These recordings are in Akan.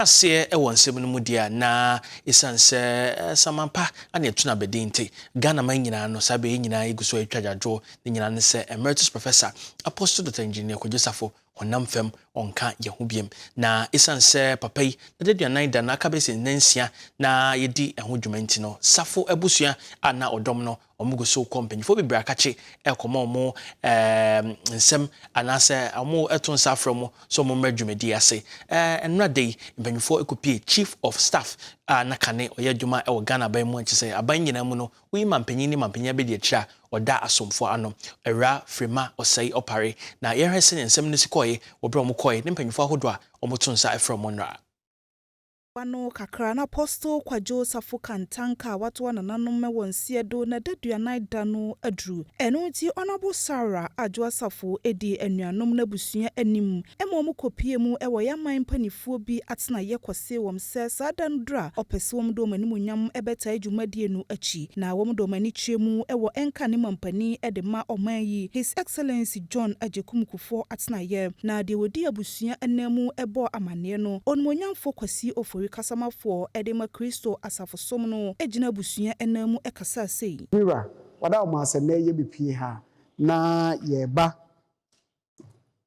Ase e won nsem no mu dia na isanse samampa ana etuna bedinte Ghana man nyina no sabe nyina iguso atwajajo ne nyina ne se emeritus professor apostle dr engineer Safo honam fam onka yehubiem na isanse papai na deduanan da na akabese nansia na yedi eho dwumanti no Safo abusua ana odom no omuguso company fo bibra kache ekoma omo nsem anase omo eton safro so mo madwumedi ase enrade banyufo ekopie chief of staff na kane oyadwuma e wo Ghana ban mu anchise aban nyina mu no wi mampanyin ni mampanya be de akira oda asomfo ano era frima osai opare na yehwese ne nsem ne sikoye obro mo koye ne mpanyufo ahodo a omotonsa efrom monra Wano kakra na apostle kwajo Safo kantanka watu na nanom wonsie do na deduanan da no adru eno ti honorable Sarah Adwoa Safo edi enuanom na busua anim emom kopie mu ewo yaman panifuo bi atena yekwose wom se sadan dra opese wom do manimunyam ebeta adwumadie nu achi na wom do mani twemu ewo enka ne mampani edema oman yi His Excellency John Ajekumkufo atena ye na de wodi abusua anamu ebo amane no onmonyamfo kwasi ofori kasamafo edema Kristo asafosom no ejina busua enamu ekasa sei mira wada o aseme ye bepie ha na ye ba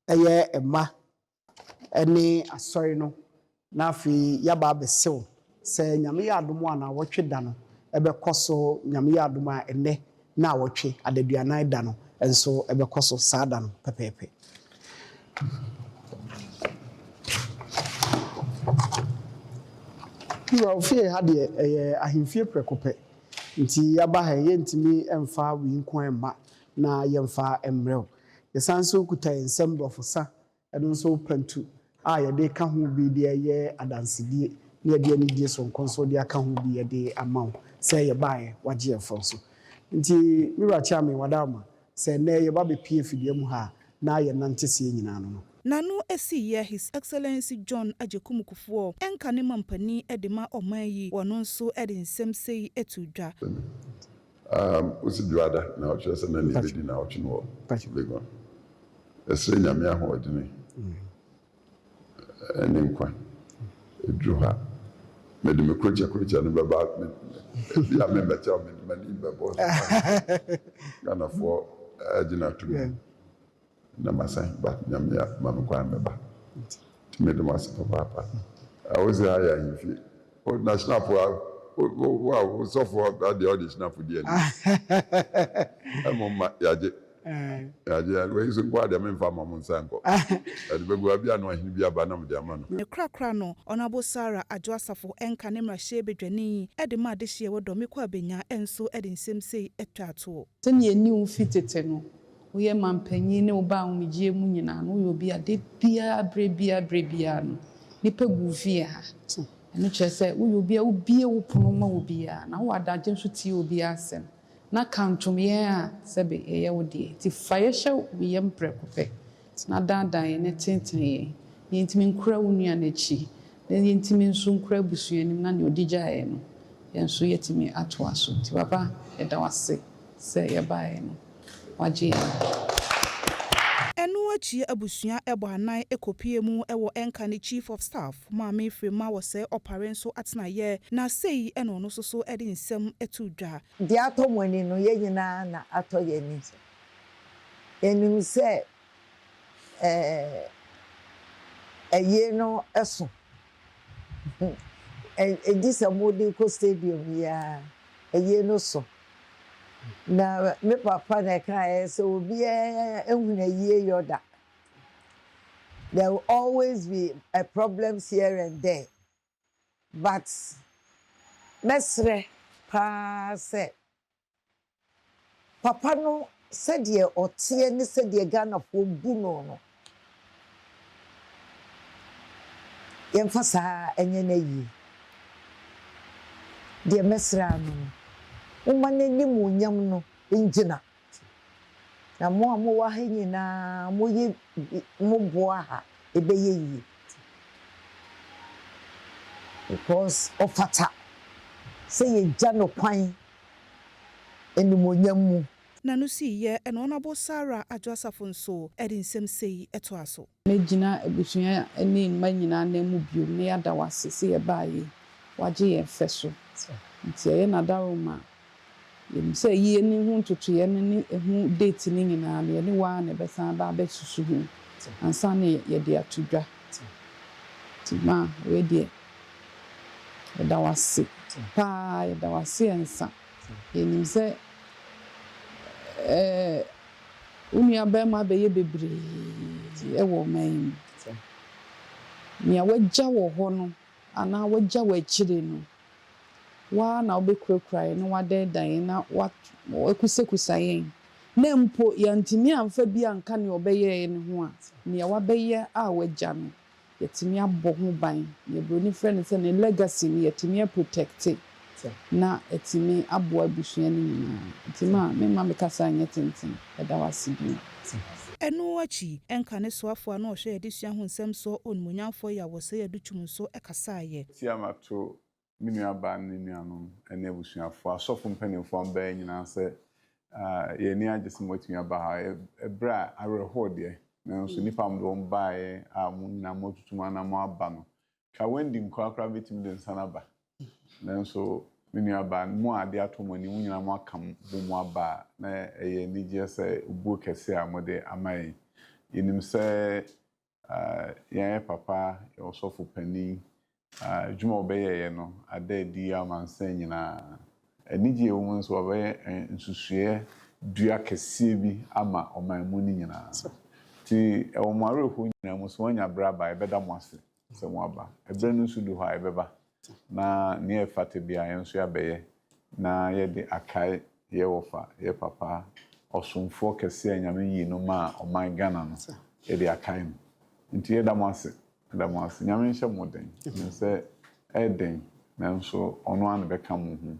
eye ema ene asori no na afi yaba besew se nyame ya adomo ana wotwe da no ebekoso nyame ya adomo a ene na wotwe adaduanan da no enso ebekoso saada no pepepe Well, fear had a himfie precope. Nti yaba ha yentimi emfa wi nkwan ma na yemfa emrel. Ye sanso kuta ensem dofosa eno nso pantu a ye de ka ho bi de ye adansidi ne de ani die so nkonso de aka ho bi ye de amaw se ye bae waje efo nti mira cha me wadama se na ye ba be pie fidie mu ha na ye nante se nyina no Nanu esi ye His Excellency John Ajekumkufo enka ne mampani edema oman yi wono nso ede nsem sei etudwa usi duada na ochese na ni bedi na ochino Legon esre nyame ahodine ene nkwa edruha mede me krocha no baba ya me becha me mani bebo Ghana for agina tumi na masan ba nyame ya mama kwa meba timede masa papa awozi haya hivi o national for wow so for the audition for the mama yaje we so kwa de me fa mama nsanko e be go bia no ahini bia ba na me de ama no krakra no Honorable Sarah Adwoa Safo enka ne mrahye bedwani ede ma de hye wodo me kwa benya enso ede nsem sei etwato tene eni ufitete no woye mampanyin ne oba ahomegye mu nyina no yo bia de bia brebia no nipa guvia ha eno kyese wo yo bia wo bia wo pono ma wo bia na wo adagye nso tie obi asem na kantom ye a sebe ye wo de ti faye hye wo ye mprekope na dandan ne tenten ye yentimi nkura wo nua na chi na yentimi nso nkura busuanim na ne odigya ye no yenso yetimi atwa so ti baba eda wase se ye bae no waje enu achi abusua ebo anan ekopie mu ewo enka ne chief of staff maame frema wo se opare so atena ye na sei eno no so ede nsem etudwa di atomoni no ye nyina na atoye ni enim se eye no eso edisa modi ko stadium ya eye no so na me papa na kra so obi ehuna ye yoda there will always be a problems here and there but mesre pa se papa no said ye otie ni said ye Ghana fo bu no yemfasa enye na yi de mesra no umane ni munyam no engina na mo wa ha nyina mo ye mo boa ha ebeye yi because of fata say ye jano kwan eni munyam mu na no si ye eno Honorable Sarah Adwoasafo nso edi nsem sei eto aso megina ebusua eni manyina na mu bio ne yada wasese ye baaye waje ye feso nti ye na daroma yem se yi ni hu ntutu ye ni hu date ni nyina na ye ni wa na besan ba besusu hu ansa na ye de atudwa ti ma we de da wase pa da wase ensa yenim se unia ba ma be ye bebre ewo man nia wagya wo ho no ana wagya wo akire no wa na obekura no wadan na wakusekusa yen na mpo yantimi amfa bi anka ne obeye ne ho a nia wabeye a wagya no yetimi abɔ ho ban ye broni friend say ne legacy ne yetimi protect na etimi abo abusua ne nyina etima me ma me kasa anya tenten eda wasibi eno achi enka ne soafo na ohwe edesua ho nsem so onmunyamfo ya wose yadutum so ekasaaye tiamato minua ba ne nuanom ene abusuafo asofo mpanimfo amba nyina se ye ni agese motumi aba ha ebra arehode na so nipa mdo mbae na motutuma na mo aba no ka wendi nkrakra betimi de nsana ba na so minua ba mo ade atomani nyina mo akam bo mo aba na ye ni je se obuo kese a mode amai yenim se ya papa ya osofo pani juma obeye no ade di amansan nyina enije wo mu nso obeye nsusue dua kese bi ama oman mu ni nyina ti o mare ho nyina mu so nya braba ebeda mo ase se mo aba ebre no su du ha ebeba na ne efate bia yenso ya beye na ye de akai ye wofa ye papa osumfo kese anyame yi no ma oman Ghana no ye de akai no nti ye da mo ase nyame nhye moden se eden nanso ono an beka mo hu